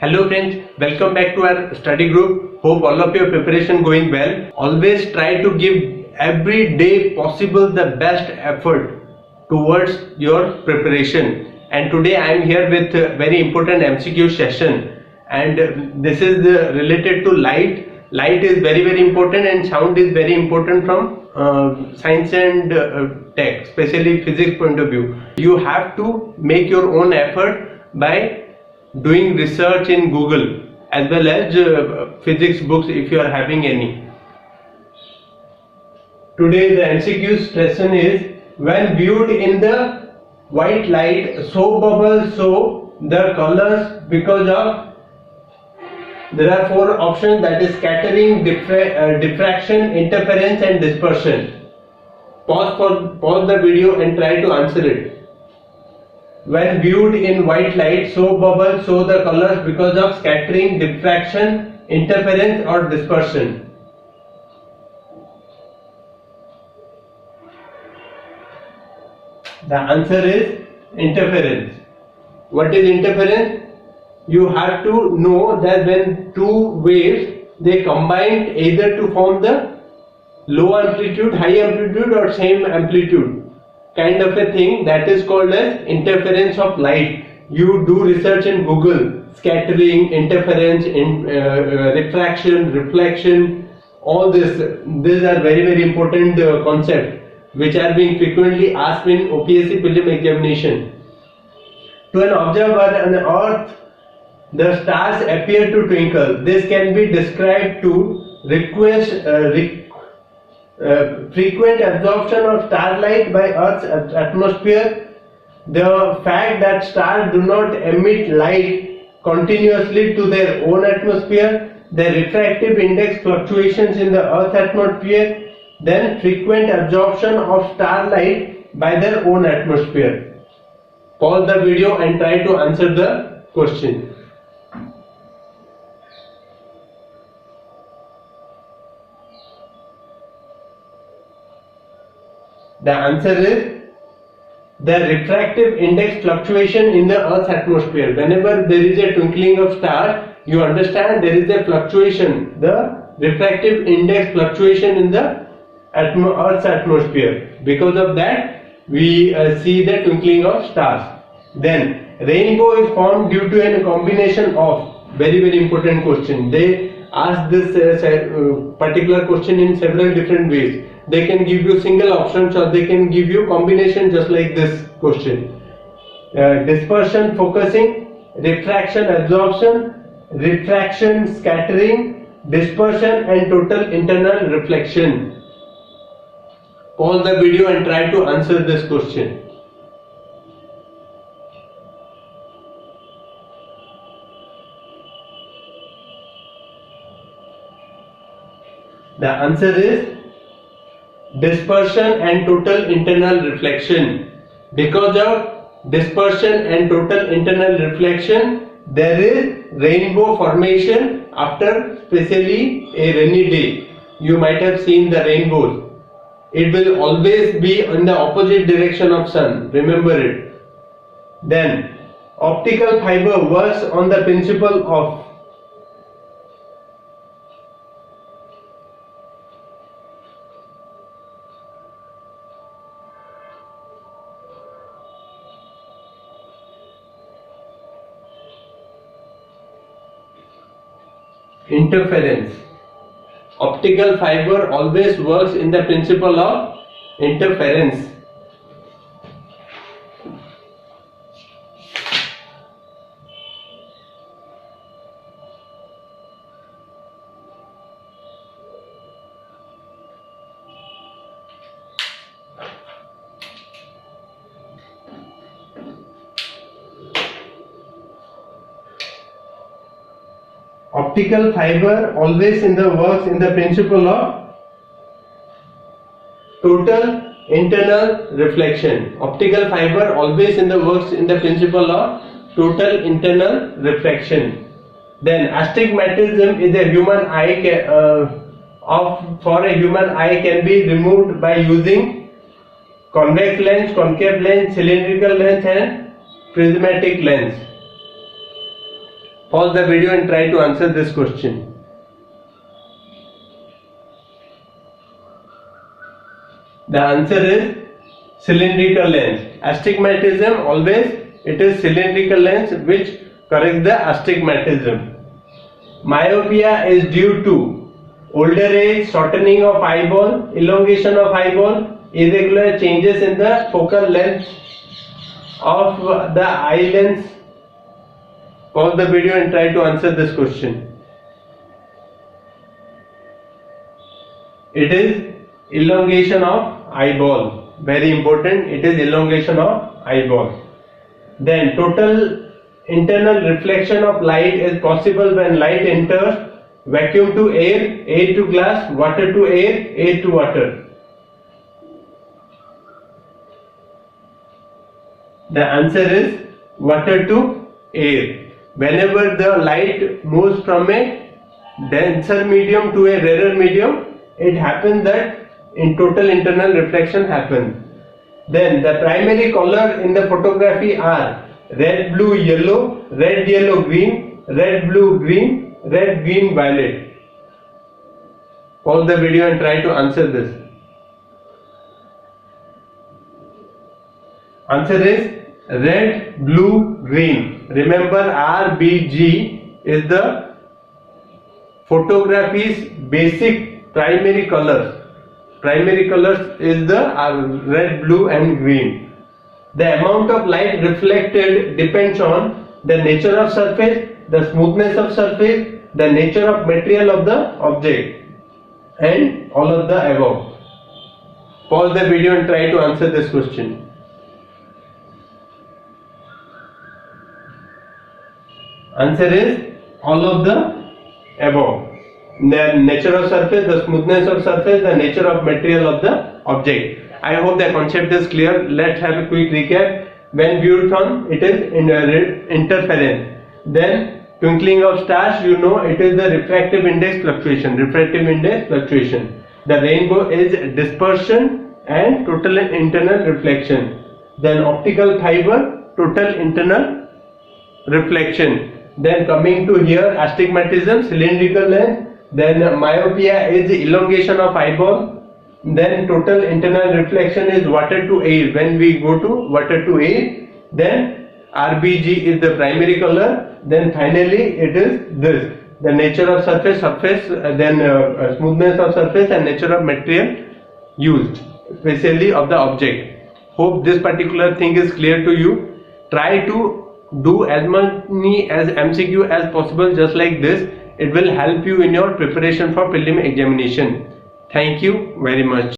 Hello friends, welcome back to our study group. Hope all of your preparation going well. Always try to give every day possible the best effort towards your preparation. And today I am here with a very important MCQ session, and this is related to light. Light is very important, and sound is very important from science and tech, especially physics point of view. You have to make your own effort by doing research in Google as well as physics books if you are having any. Today the MCQ question is, when viewed in the white light, so bubbles so the colors because of, there are four options, that is scattering, diffraction, interference and dispersion. Pause the video and try to answer it. When viewed in white light, so bubbles show the colors because of scattering, diffraction, interference or dispersion. The answer is interference. What is interference? You have to know that when two waves they combine either to form the low amplitude, high amplitude or same amplitude kind of a thing, that is called as interference of light. You do research in Google, scattering, interference, refraction, reflection, all this. These are very important concepts which are being frequently asked in OPSC Prelim examination. To an observer on Earth, the stars appear to twinkle. This can be described to frequent absorption of starlight by Earth's atmosphere. The fact that stars do not emit light continuously to their own atmosphere, their refractive index fluctuations in the Earth's atmosphere, then frequent absorption of starlight by their own atmosphere. Pause the video and try to answer the question. The answer is the refractive index fluctuation in the Earth's atmosphere. Whenever there is a twinkling of star, you understand there is a fluctuation, the refractive index fluctuation in the Earth's atmosphere. Because of that, we see the twinkling of stars. Then, rainbow is formed due to a combination of, very important question. They ask this particular question in several different ways. They can give you single options or they can give you combination just like this question. Dispersion, focusing, refraction, absorption, refraction, scattering, dispersion and total internal reflection. Pause the video and try to answer this question. The answer is dispersion and total internal reflection. Because of dispersion and total internal reflection, there is rainbow formation after especially a rainy day. You might have seen the rainbows. It will always be in the opposite direction of sun. Remember it. Then, optical fiber works on the principle of interference. Optical fiber always works in the principle of interference. Optical fiber always works in the principle of total internal reflection. Optical fiber always works in the principle of total internal reflection. Then astigmatism is a human eye for a human eye can be removed by using convex lens, concave lens, cylindrical lens and prismatic lens. Pause the video and try to answer this question. The answer is cylindrical lens. Astigmatism, always it is cylindrical lens which corrects the astigmatism. Myopia is due to older age, shortening of eyeball, elongation of eyeball, irregular changes in the focal length of the eye lens. Pause the video and try to answer this question. It is elongation of eyeball. Very important. It is elongation of eyeball. Then total internal reflection of light is possible when light enters vacuum to air, air to glass, water to air, air to water. The answer is water to air. Whenever the light moves from a denser medium to a rarer medium, it happens that in total internal reflection happens. Then the primary color in the photography are red, blue, yellow, red, yellow, green, red, blue, green, red, green, violet. Pause the video and try to answer this. Answer is red, blue, green. Remember, RBG is the photography's basic primary colors. Primary colors is the red, blue and green. The amount of light reflected depends on the nature of surface, the smoothness of surface, the nature of material of the object, and all of the above. Pause the video and try to answer this question. Answer is all of the above. The nature of surface, the smoothness of surface, the nature of material of the object. I hope the concept is clear. Let's have a quick recap. When viewed from, it is interference. Then twinkling of stars, you know, it is the refractive index fluctuation. Refractive index fluctuation. The rainbow is dispersion and total internal reflection. Then optical fiber, total internal reflection. Then coming to here, astigmatism, cylindrical lens. Then myopia is elongation of eyeball. Then total internal reflection is water to air. When we go to water to air, then RBG is the primary color. Then finally it is this, the nature of surface, then smoothness of surface and nature of material used, especially of the object. Hope this particular thing is clear to you. Try to do as many as MCQ as possible, just like this. It will help you in your preparation for prelim examination. Thank you very much.